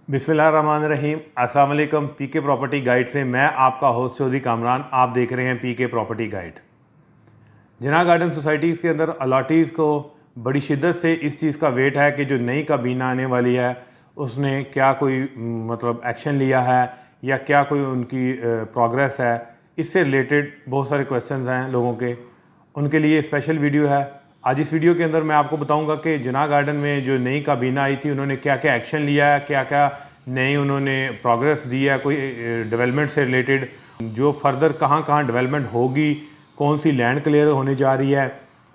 बिस्मिल्लाहिर्रहमानिर्रहीम। अस्सलाम वालेकुम। पीके प्रॉपर्टी गाइड से मैं आपका होस्ट चौधरी कामरान। आप देख रहे हैं पीके प्रॉपर्टी गाइड। जिना गार्डन सोसाइटीज़ के अंदर अलॉटीज़ को बड़ी शिद्दत से इस चीज़ का वेट है कि जो नई काबीना आने वाली है उसने क्या कोई मतलब एक्शन लिया है या क्या कोई उनकी प्रोग्रेस है। इससे रिलेटेड बहुत सारे क्वेश्चंस हैं लोगों के, उनके लिए स्पेशल वीडियो है। आज इस वीडियो के अंदर मैं आपको बताऊंगा कि जिना गार्डन में जो नई काबीना आई थी उन्होंने क्या क्या एक्शन लिया है, क्या क्या नई उन्होंने प्रोग्रेस दी है कोई डेवलपमेंट से रिलेटेड, जो फर्दर कहाँ कहाँ डेवलपमेंट होगी, कौन सी लैंड क्लियर होने जा रही है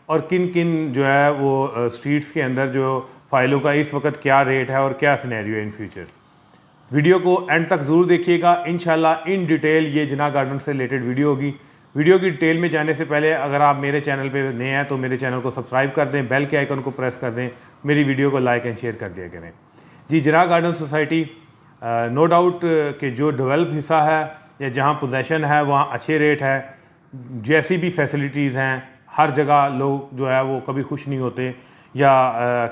और किन किन जो है वो स्ट्रीट्स के अंदर जो फाइलों का इस वक्त क्या रेट है और क्या सिनेरियो है इन फ्यूचर। वीडियो को एंड तक ज़रूर देखिएगा। इंशाल्लाह इन डिटेल ये जिना गार्डन से रिलेटेड वीडियो होगी। वीडियो की डिटेल में जाने से पहले अगर आप मेरे चैनल पे नए हैं तो मेरे चैनल को सब्सक्राइब कर दें, बेल के आइकन को प्रेस कर दें, मेरी वीडियो को लाइक एंड शेयर कर दिया करें। जी, जिना गार्डन सोसाइटी नो डाउट कि जो डेवलप हिस्सा है या जहाँ पोजेसन है वहाँ अच्छे रेट है, जैसी भी फैसिलिटीज़ हैं हर जगह लोग जो है वो कभी खुश नहीं होते या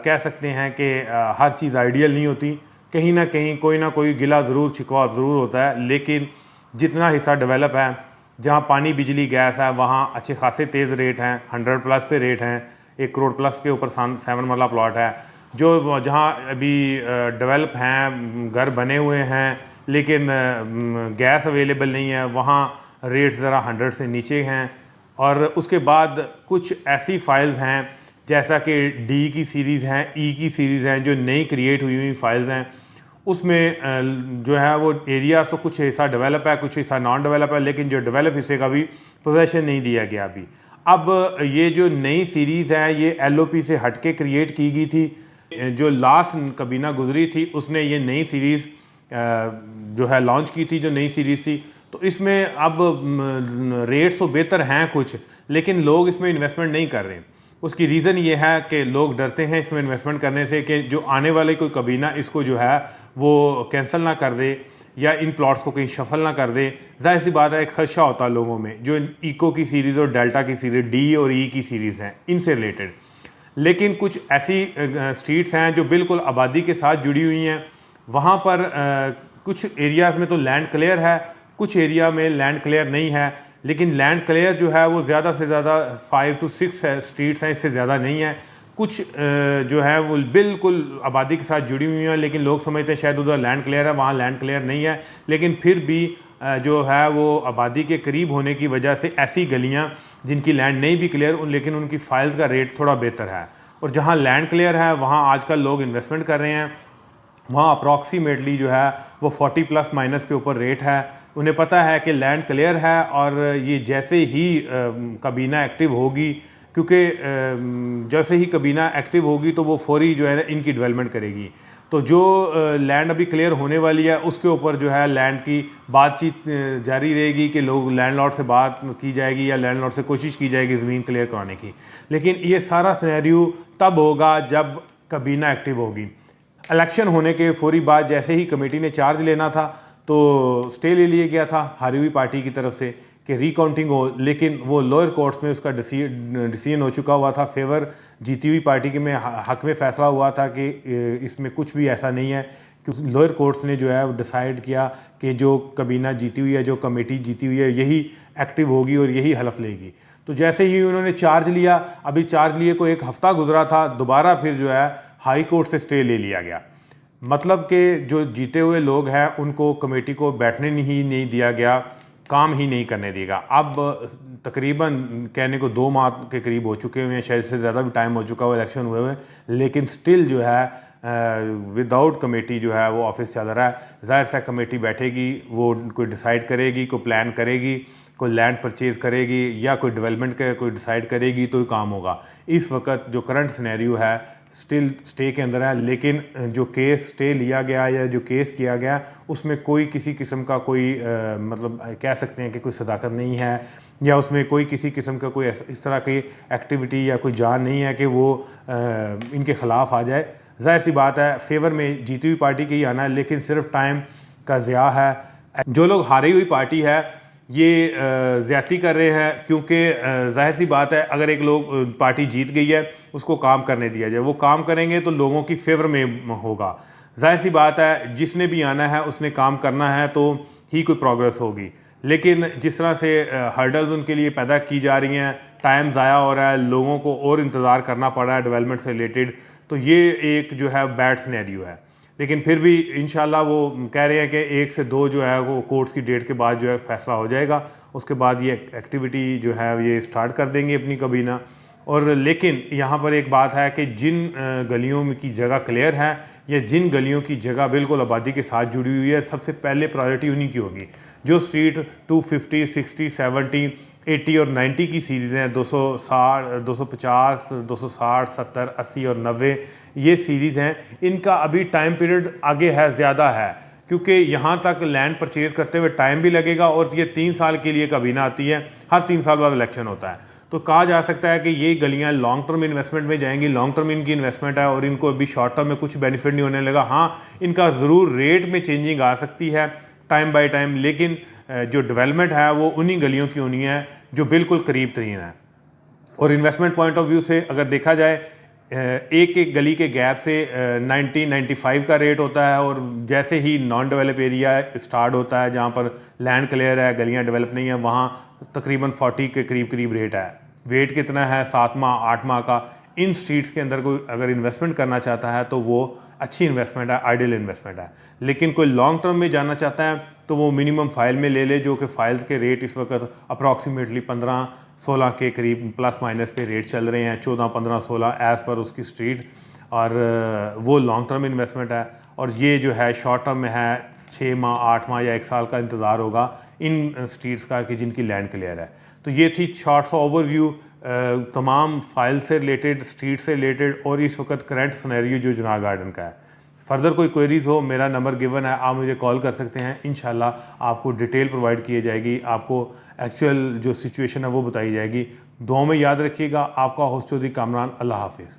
कह सकते हैं कि हर चीज़ आइडियल नहीं होती। कहीं ना कहीं कोई ना कोई गिला ज़रूर शिकवा ज़रूर होता है, लेकिन जितना हिस्सा डेवलप है, जहाँ पानी बिजली गैस है, वहाँ अच्छे खासे तेज़ रेट हैं, 100 प्लस पे रेट हैं, 1 करोड़ प्लस के ऊपर 7 वाला प्लॉट है। जो जहाँ अभी डेवलप हैं, घर बने हुए हैं लेकिन गैस अवेलेबल नहीं है, वहाँ रेट्स ज़रा 100 से नीचे हैं। और उसके बाद कुछ ऐसी फाइल्स हैं जैसा कि डी की सीरीज़ हैं, ई की सीरीज़ हैं, जो नई क्रिएट हुई हुई फाइल्स हैं, उसमें जो है वो एरिया तो कुछ हिस्सा डेवलप है, कुछ हिस्सा नॉन डेवलप है, लेकिन जो डेवलप हिस्से का भी पोजेसन नहीं दिया गया अभी। अब ये जो नई सीरीज़ है ये एलओपी से हटके क्रिएट की गई थी। जो लास्ट कबीना गुजरी थी उसने ये नई सीरीज़ जो है लॉन्च की थी, जो नई सीरीज़ थी। तो इसमें अब रेट्स तो बेहतर हैं कुछ, लेकिन लोग इसमें इन्वेस्टमेंट नहीं कर रहे हैं। उसकी रीज़न ये है कि लोग डरते हैं इसमें इन्वेस्टमेंट करने से कि जो आने वाले कोई कबीना इसको जो है वो कैंसिल ना कर दे या इन प्लॉट्स को कहीं शफल ना कर दे। जाहिर सी बात है, एक खदशा होता है लोगों में जो इको की सीरीज़ और डेल्टा की सीरीज़, डी और ई की सीरीज़ हैं, इनसे रिलेटेड। लेकिन कुछ ऐसी स्ट्रीट्स हैं जो बिल्कुल आबादी के साथ जुड़ी हुई हैं, वहाँ पर कुछ एरियाज़ में तो लैंड क्लियर है, कुछ एरिया में लैंड क्लियर नहीं है। लेकिन लैंड क्लियर जो है वो ज़्यादा से ज़्यादा 5 to 6 स्ट्रीट्स हैं, इससे ज़्यादा नहीं है। कुछ जो है वो बिल्कुल आबादी के साथ जुड़ी हुई हैं, लेकिन लोग समझते हैं शायद उधर लैंड क्लियर है, वहाँ लैंड क्लियर नहीं है। लेकिन फिर भी जो है वो आबादी के करीब होने की वजह से ऐसी गलियाँ जिनकी लैंड नहीं भी क्लियर लेकिन उनकी फाइल्स का रेट थोड़ा बेहतर है। और जहाँ लैंड क्लियर है वहाँ आजकल लोग इन्वेस्टमेंट कर रहे हैं, वहाँ अप्रॉक्सीमेटली जो है वो 40 प्लस माइनस के ऊपर रेट है। उन्हें पता है कि लैंड क्लियर है और ये जैसे ही काबीना एक्टिव होगी, क्योंकि जैसे ही काबीना एक्टिव होगी तो वो फौरी जो है इनकी डेवलपमेंट करेगी। तो जो लैंड अभी क्लियर होने वाली है उसके ऊपर जो है लैंड की बातचीत जारी रहेगी कि लोग लैंडलॉर्ड से बात की जाएगी या लैंडलॉर्ड से कोशिश की जाएगी ज़मीन क्लियर कराने की। लेकिन ये सारा सिनेरियो तब होगा जब काबीना एक्टिव होगी। इलेक्शन होने के फौरी बाद जैसे ही कमेटी ने चार्ज लेना था तो स्टे ले लिया गया था हारी हुई पार्टी की तरफ से कि रिकाउंटिंग हो, लेकिन वो लोअर कोर्ट्स में उसका डिसीजन हो चुका हुआ था फेवर जीती हुई पार्टी के में हक में फैसला हुआ था कि इसमें कुछ भी ऐसा नहीं है। क्योंकि लोअर कोर्ट्स ने जो है डिसाइड किया कि जो काबीना जीती हुई है, जो कमेटी जीती हुई है, यही एक्टिव होगी और यही हलफ लेगी। तो जैसे ही उन्होंने चार्ज लिया, अभी चार्ज लिए को 1 हफ्ता गुजरा था, दोबारा फिर जो है हाई कोर्ट से स्टे ले लिया गया। मतलब कि जो जीते हुए लोग हैं उनको कमेटी को बैठने ही नहीं दिया गया, काम ही नहीं करने दिएगा। अब तकरीबन कहने को 2 माह के करीब हो चुके हुए हैं, शायद से ज़्यादा भी टाइम हो चुका हुआ इलेक्शन हुए हुए, लेकिन स्टिल जो है विदाउट कमेटी जो है वो ऑफिस चल रहा है। ज़ाहिर सा कमेटी बैठेगी, वो कोई डिसाइड करेगी, कोई प्लान करेगी, कोई लैंड परचेज़ करेगी या कोई डेवलपमेंट का कोई डिसाइड करेगी तो काम होगा। इस वक्त जो करंट सिनेरियो है स्टिल स्टे के अंदर है, लेकिन जो केस स्टे लिया गया या जो केस किया गया उसमें कोई किसी किस्म का कोई मतलब कह सकते हैं कि कोई सदाकत नहीं है या उसमें कोई किसी किस्म का कोई इस तरह की एक्टिविटी या कोई जान नहीं है कि वो इनके ख़िलाफ़ आ जाए। जाहिर सी बात है फेवर में जीती हुई पार्टी के ही आना है, लेकिन सिर्फ टाइम का ज़िया है। जो लोग हारी हुई पार्टी है ये ज़्यादती कर रहे हैं, क्योंकि जाहिर सी बात है अगर एक लोग पार्टी जीत गई है उसको काम करने दिया जाए, वो काम करेंगे तो लोगों की फेवर में होगा। जाहिर सी बात है जिसने भी आना है उसने काम करना है तो ही कोई प्रोग्रेस होगी। लेकिन जिस तरह से हर्डल्स उनके लिए पैदा की जा रही हैं, टाइम ज़ाया हो रहा है, लोगों को और इंतज़ार करना पड़ रहा है डेवलपमेंट से रिलेटेड, तो ये एक जो है बैड सिनेरियो है। लेकिन फिर भी इंशाल्लाह वो कह रहे हैं कि 1 से 2 जो है वो कोर्ट्स की डेट के बाद जो है फैसला हो जाएगा, उसके बाद ये एक्टिविटी जो है ये स्टार्ट कर देंगे अपनी कबीना। और लेकिन यहाँ पर एक बात है कि जिन गलियों में की जगह क्लियर है या जिन गलियों की जगह बिल्कुल आबादी के साथ जुड़ी हुई है, सबसे पहले प्रायोरिटी उन्हीं की होगी। जो स्ट्रीट 250, 60, 70, 80 और 90 की सीरीज़ हैं, 260, 250, 260, 70, 80 और 90, ये सीरीज़ हैं, इनका अभी टाइम पीरियड आगे है, ज़्यादा है, क्योंकि यहाँ तक लैंड परचेज़ करते हुए टाइम भी लगेगा और ये 3 साल के लिए कबीना आती है, हर 3 साल बाद इलेक्शन होता है। तो कहा जा सकता है कि ये गलियाँ लॉन्ग टर्म इन्वेस्टमेंट में जाएंगी, लॉन्ग टर्म इनकी इन्वेस्टमेंट है और इनको अभी शॉर्ट टर्म में कुछ बेनिफिट नहीं होने लगा। हाँ, इनका ज़रूर रेट में चेंजिंग आ सकती है टाइम बाय टाइम, लेकिन जो डेवलपमेंट है वो उन्हीं गलियों की होनी है जो बिल्कुल करीब तरीन है। और इन्वेस्टमेंट पॉइंट ऑफ व्यू से अगर देखा जाए, एक एक गली के गैप से 90-95 का रेट होता है, और जैसे ही नॉन डेवलप एरिया स्टार्ट होता है जहाँ पर लैंड क्लियर है, गलियाँ डेवलप नहीं है, वहाँ तकरीबन 40 के करीब करीब रेट है। वेट कितना है 7 माह 8 माह का। इन स्ट्रीट्स के अंदर कोई अगर इन्वेस्टमेंट करना चाहता है तो वो अच्छी इन्वेस्टमेंट है, आइडियल इन्वेस्टमेंट है। लेकिन कोई लॉन्ग टर्म में जाना चाहता है तो वो मिनिमम फाइल में ले ले, जो कि फाइल्स के रेट इस वक्त अप्रॉक्सीमेटली 15-16 के करीब प्लस माइनस पे रेट चल रहे हैं, 14, 15, 16 एज़ पर उसकी स्ट्रीट। और वो लॉन्ग टर्म इन्वेस्टमेंट है। और ये जो है शॉर्ट टर्म में है, 6 माह 8 माह या 1 साल का इंतज़ार होगा इन स्ट्रीट्स का कि जिनकी लैंड क्लियर है। तो ये थी शॉर्ट सा ओवरव्यू तमाम फाइल से रिलेटेड, स्ट्रीट से रिलेटेड और इस वक्त करंट सिनेरियो जो जुनाह गार्डन का है। फर्दर कोई क्वेरीज हो, मेरा नंबर गिवन है, आप मुझे कॉल कर सकते हैं। इंशाल्लाह आपको डिटेल प्रोवाइड की जाएगी, आपको एक्चुअल जो सिचुएशन है वो बताई जाएगी। दुआ में याद रखिएगा। आपका होस्ट चौधरी कामरान। अल्लाह हाफिज़।